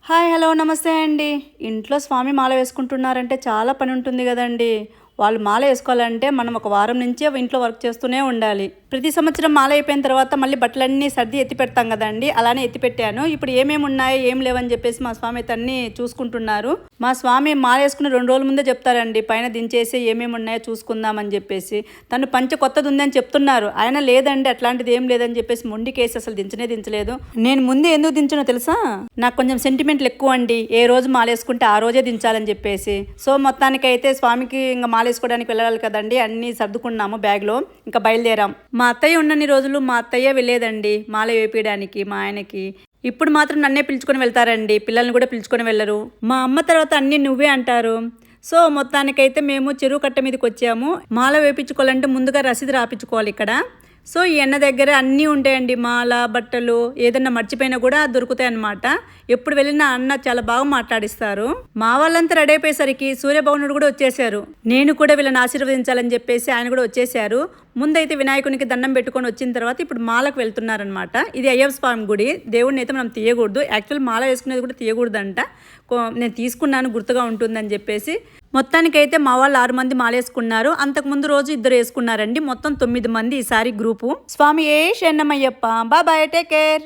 Hi hello నమస్తే అండి. ఇంట్లో స్వామి మాల వేసుకుంటున్నారంటే చాలా పని ఉంటుంది కదండి. వాళ్ళు మాల వేసుకోవాలంటే మనం ఒక వారం నుంచే ఇంట్లో వర్క్ చేస్తూనే ఉండాలి. ప్రతి సంవత్సరం మాల అయిపోయిన తర్వాత మళ్ళీ బట్టలన్నీ సర్ది ఎత్తి పెడతాం కదండి, అలానే ఎత్తి పెట్టాను. ఇప్పుడు ఏమేమి ఉన్నాయో ఏం లేవని చెప్పేసి మా స్వామి అయితే అన్నీ చూసుకుంటున్నారు. మా స్వామి మాల వేసుకుని 2 రోజుల ముందే చెప్తారండి, పైన దించేసి ఏమేమి ఉన్నాయో చూసుకుందామని చెప్పేసి. తను పంచ కొత్తది ఉందని చెప్తున్నారు, ఆయన లేదండి అట్లాంటిది ఏం లేదని చెప్పేసి మొండికేసి అసలు దించలేదు. నేను ముందే ఎందుకు దించినో తెలుసా, నాకు కొంచెం సెంటిమెంట్లు ఎక్కువ అండి. ఏ రోజు మాల వేసుకుంటే ఆ రోజే దించాలని చెప్పేసి. సో మొత్తానికైతే స్వామికి ఇంకా మాల వేసుకోవడానికి వెళ్ళాలి కదండి, అన్నీ సర్దుకున్నాము బ్యాగ్లో, ఇంకా బయలుదేరాం. మా అత్తయ్య ఉన్నన్ని రోజులు మా అత్తయ్య వెళ్ళేదండి మాల వేపించడానికి మా ఆయనకి. ఇప్పుడు మాత్రం నన్నే పిలుచుకొని వెళ్తారండి, పిల్లల్ని కూడా పిలుచుకొని వెళ్ళరు. మా అమ్మ తర్వాత అన్నీ నువ్వే అంటారు. సో మొత్తానికైతే మేము చెరువు కట్ట మీదకి వచ్చాము. మాల వేపించుకోవాలంటే ముందుగా రసీదు రాపించుకోవాలి ఇక్కడ. సో ఈ అన్న దగ్గర అన్నీ ఉంటాయండి, మాల, బట్టలు, ఏదన్నా మర్చిపోయినా కూడా దొరుకుతాయి అన్నమాట. ఎప్పుడు వెళ్ళినా అన్న చాలా బాగా మాట్లాడిస్తారు. మా వాళ్ళంతా రెడీ అయిపోయేసరికి సూర్యభవనుడు కూడా వచ్చేసారు. నేను కూడా వీళ్ళని ఆశీర్వదించాలని చెప్పేసి ఆయన కూడా వచ్చేసారు. ముందైతే వినాయకునికి దండం పెట్టుకొని వచ్చిన తర్వాత ఇప్పుడు మాలకు వెళ్తున్నారనమాట. ఇది అయ్యప్ప స్వామి గుడి. దేవుడిని అయితే మనం తీయకూడదు, యాక్చువల్ మాల వేసుకునేది కూడా తీయకూడదంట. నేను తీసుకున్నాను గుర్తుగా ఉంటుందని చెప్పేసి. మొత్తానికైతే మా వాళ్ళు 6 మంది మాలేసుకున్నారు. అంతకుముందు రోజు 2 వేసుకున్నారండి. మొత్తం 9 మంది ఈసారి గ్రూపు. స్వామి ఏ శరణమయ్యప్ప. Bye, take care.